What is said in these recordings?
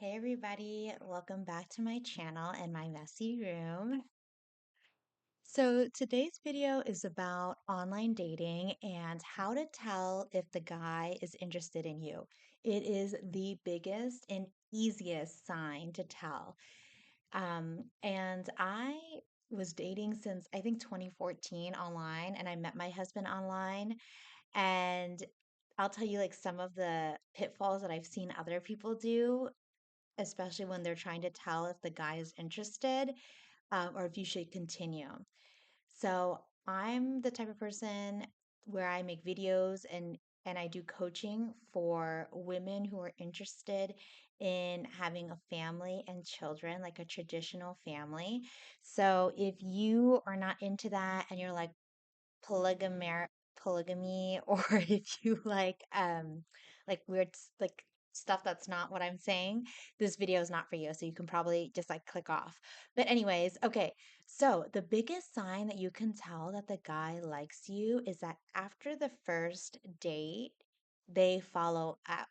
Hey everybody, welcome back to my channel and my messy room. So today's video is about online dating and how to tell if the guy is interested in you. It is the biggest and easiest sign to tell. And I was dating since I think 2014 online, and I met my husband online. And I'll tell you like some of the pitfalls that I've seen other people do, especially when they're trying to tell if the guy is interested, or if you should continue. So I'm the type of person where I make videos and I do coaching for women who are interested in having a family and children, like a traditional family. So if you are not into that and you're polygamy polygamy or if you like weird like stuff that's not what I'm saying, this video is not for you. So you can probably just like click off. But anyways, okay. So the biggest sign that you can tell that the guy likes you is that after the first date, they follow up.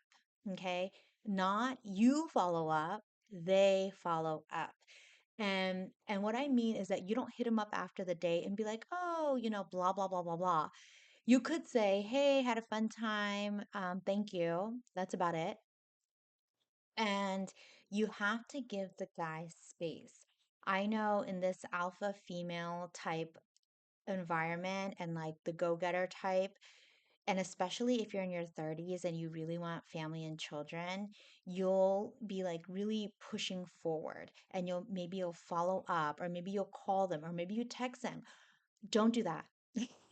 Okay? Not you follow up, they follow up. And what I mean is that you don't hit them up after the date and be like, "Oh, blah blah blah blah blah." You could say, "Hey, had a fun time. Thank you." That's about it. And you have to give the guy space. I know in this alpha female type environment and like the go-getter type, and especially if you're in your 30s and you really want family and children, you'll be like really pushing forward and you'll follow up, or maybe you'll call them, or maybe you text them. Don't do that.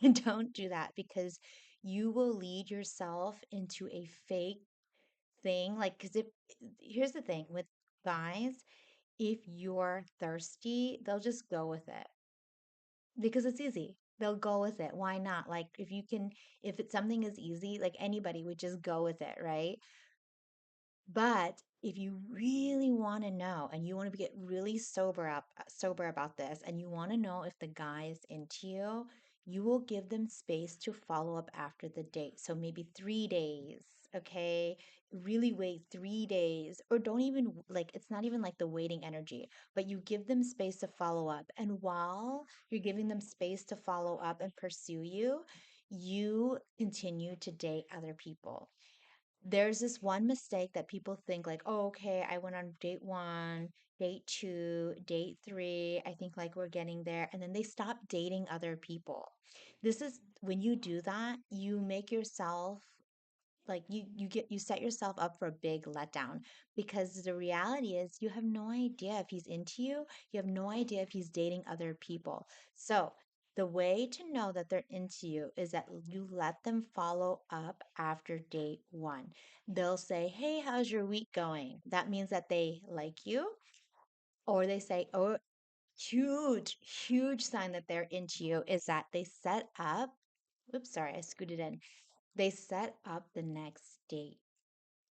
Don't do that because you will lead yourself into a fake thing. Like, because if here's the thing with guys, if you're thirsty, they'll just go with it because it's easy. They'll go with it. Why not? Like if it's something is easy, like anybody would just go with it, right? But if you really want to know and you want to get really sober about this and you want to know if the guy is into you, you will give them space to follow up after the date. So maybe 3 days, okay? Really wait 3 days, or don't even like it's not even like the waiting energy, but you give them space to follow up. And while you're giving them space to follow up and pursue you, you continue to date other people. There's this one mistake that people think like, oh, okay, I went on date one, date two, date three. I think like we're getting there. And then they stop dating other people. This is when you do that, you make yourself like you set yourself up for a big letdown because the reality is you have no idea if he's into you. You have no idea if he's dating other people. So the way to know that they're into you is that you let them follow up after date one. They'll say, "Hey, how's your week going?" That means that they like you. Or they say, "Oh, huge sign that they're into you is that they set up." Oops, sorry, I scooted in. They set up the next date.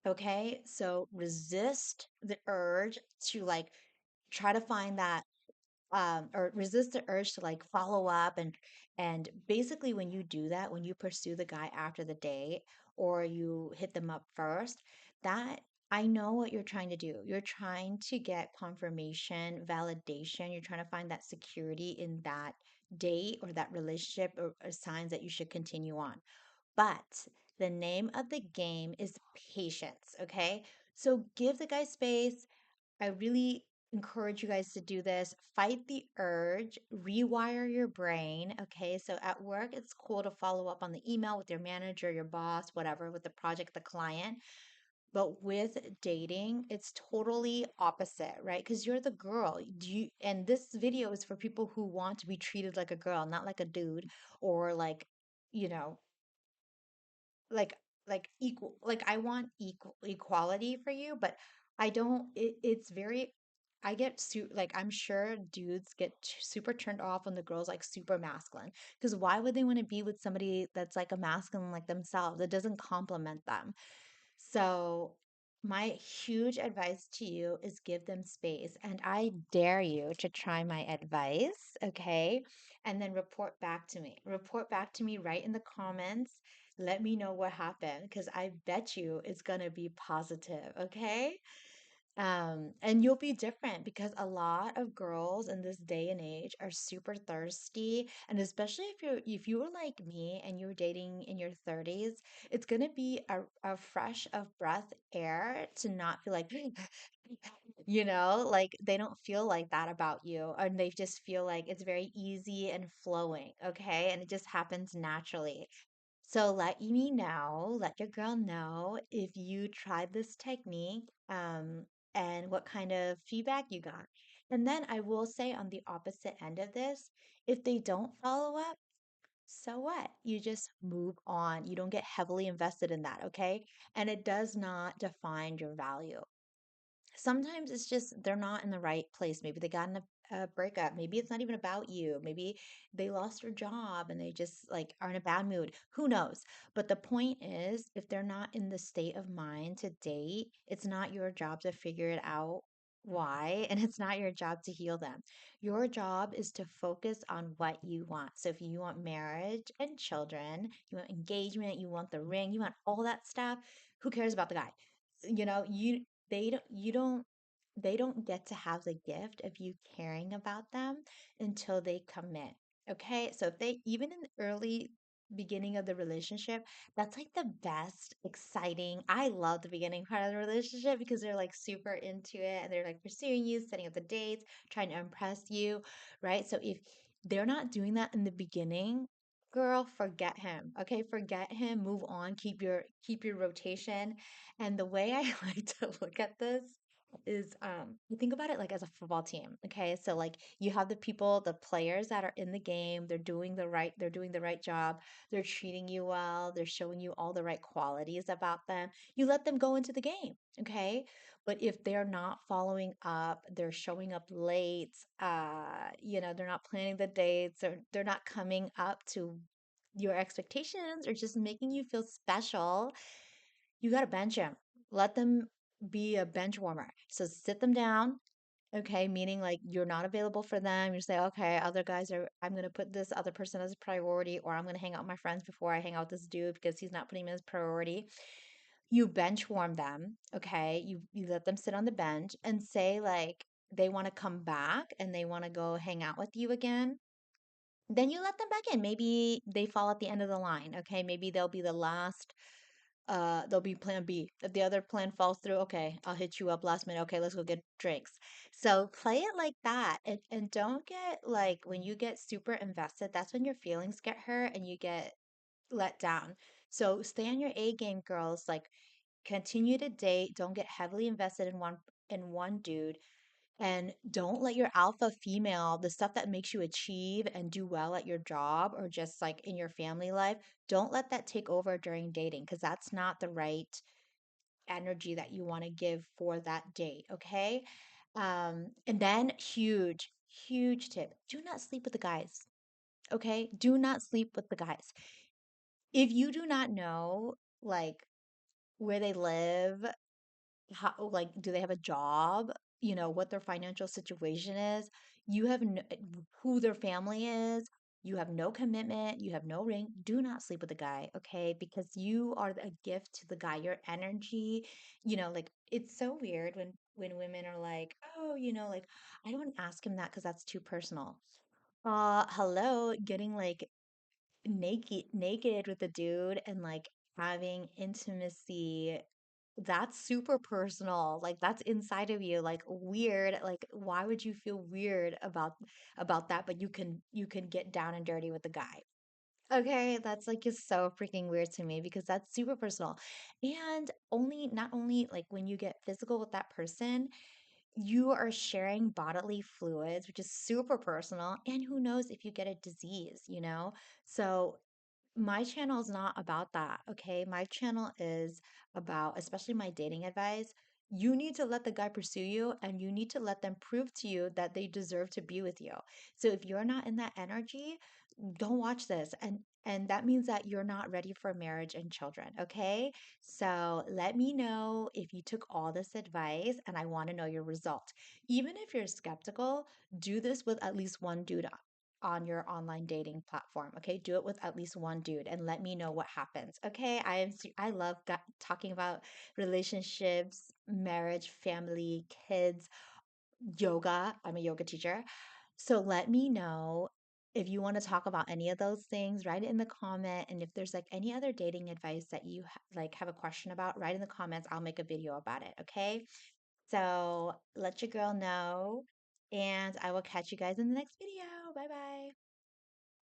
Okay, so resist the urge to like try to find that or resist the urge to like follow up, and basically when you do that, when you pursue the guy after the date or you hit them up first, that I know what you're trying to do. You're trying to get confirmation, validation. You're trying to find that security in that date or that relationship, or signs that you should continue on. But the name of the game is patience, okay? So give the guy space. I really encourage you guys to do this. Fight the urge, rewire your brain, okay? So at work, it's cool to follow up on the email with your manager, your boss, whatever, with the project, the client. But with dating, it's totally opposite, right? Because you're the girl. And this video is for people who want to be treated like a girl, not like a dude, or like, you know, like equal, like I want equality for you, but I don't it's very I get like I'm sure dudes get super turned off when the girl's like super masculine, because why would they want to be with somebody that's like a masculine like themselves? It doesn't compliment them. So, my huge advice to you is give them space. And I dare you to try my advice, okay? And then report back to me. Report back to me right in the comments. Let me know what happened because I bet you it's going to be positive, okay? And you'll be different because a lot of girls in this day and age are super thirsty. And especially if you were like me and you were dating in your 30s, it's gonna be a fresh of breath air to not feel like like they don't feel like that about you, and they just feel like it's very easy and flowing, okay? And it just happens naturally. So let your girl know if you tried this technique, and what kind of feedback you got. And then I will say on the opposite end of this, if they don't follow up, so what? You just move on. You don't get heavily invested in that, okay? And it does not define your value. Sometimes it's just they're not in the right place. Maybe they got in a breakup. Maybe it's not even about you. Maybe they lost their job and they just like are in a bad mood. Who knows? But the point is, if they're not in the state of mind to date, it's not your job to figure it out why, and it's not your job to heal them. Your job is to focus on what you want. So if you want marriage and children, you want engagement, you want the ring, you want all that stuff, who cares about the guy? You know, you don't they don't get to have the gift of you caring about them until they commit. Okay? So if they even in the early beginning of the relationship, that's like the best, exciting. I love the beginning part of the relationship because they're like super into it and they're like pursuing you, setting up the dates, trying to impress you, right? So if they're not doing that in the beginning, girl, forget him. Okay? Forget him, move on, keep your rotation. And the way I like to look at this is you think about it like as a football team. Okay, so like you have the people, the players that are in the game, they're doing the right job, they're treating you well, they're showing you all the right qualities about them. You let them go into the game. Okay, but if they're not following up, they're showing up late, they're not planning the dates, or they're not coming up to your expectations or just making you feel special, you got to bench them. Let them be a bench warmer. So sit them down, okay, meaning like you're not available for them. You say, okay, I'm going to put this other person as a priority, or I'm going to hang out with my friends before I hang out with this dude because he's not putting me as priority. You bench warm them, okay? You let them sit on the bench and say like they want to come back and they want to go hang out with you again. Then you let them back in. Maybe they fall at the end of the line, okay? Maybe they'll be the last there'll be plan B. If the other plan falls through, okay, I'll hit you up last minute. Okay, let's go get drinks. So play it like that. And don't get like when you get super invested, that's when your feelings get hurt and you get let down. So stay on your A game, girls. Like continue to date. Don't get heavily invested in one dude. And don't let your alpha female, the stuff that makes you achieve and do well at your job or just like in your family life, don't let that take over during dating because that's not the right energy that you want to give for that date. Okay. And then huge, huge tip, do not sleep with the guys. Okay. Do not sleep with the guys. If you do not know, like, where they live, how like do they have a job, what their financial situation is, you have who their family is, you have no commitment, you have no ring, do not sleep with a guy, okay? Because you are a gift to the guy, your energy, like it's so weird when women are like, oh, like I don't ask him that because that's too personal. Hello, getting like naked with a dude and like having intimacy, that's super personal. Like that's inside of you. Like weird. Like why would you feel weird about that, but you can get down and dirty with the guy. Okay, that's like is so freaking weird to me because that's super personal. And not only like when you get physical with that person, you are sharing bodily fluids, which is super personal. And who knows if you get a disease? So my channel is not about that, okay? My channel is about, especially my dating advice, you need to let the guy pursue you and you need to let them prove to you that they deserve to be with you. So if you're not in that energy, don't watch this. And that means that you're not ready for marriage and children, okay? So let me know if you took all this advice and I want to know your result. Even if you're skeptical, do this with at least one dude on your online dating platform. Okay, do it with at least one dude and let me know what happens. Okay, I love talking about relationships marriage, family, kids, yoga. I'm a yoga teacher. So let me know if you want to talk about any of those things, write it in the comment. And if there's like any other dating advice that you like have a question about, write in the comments. I'll make a video about it. Okay. So let your girl know. And I will catch you guys in the next video. Bye bye.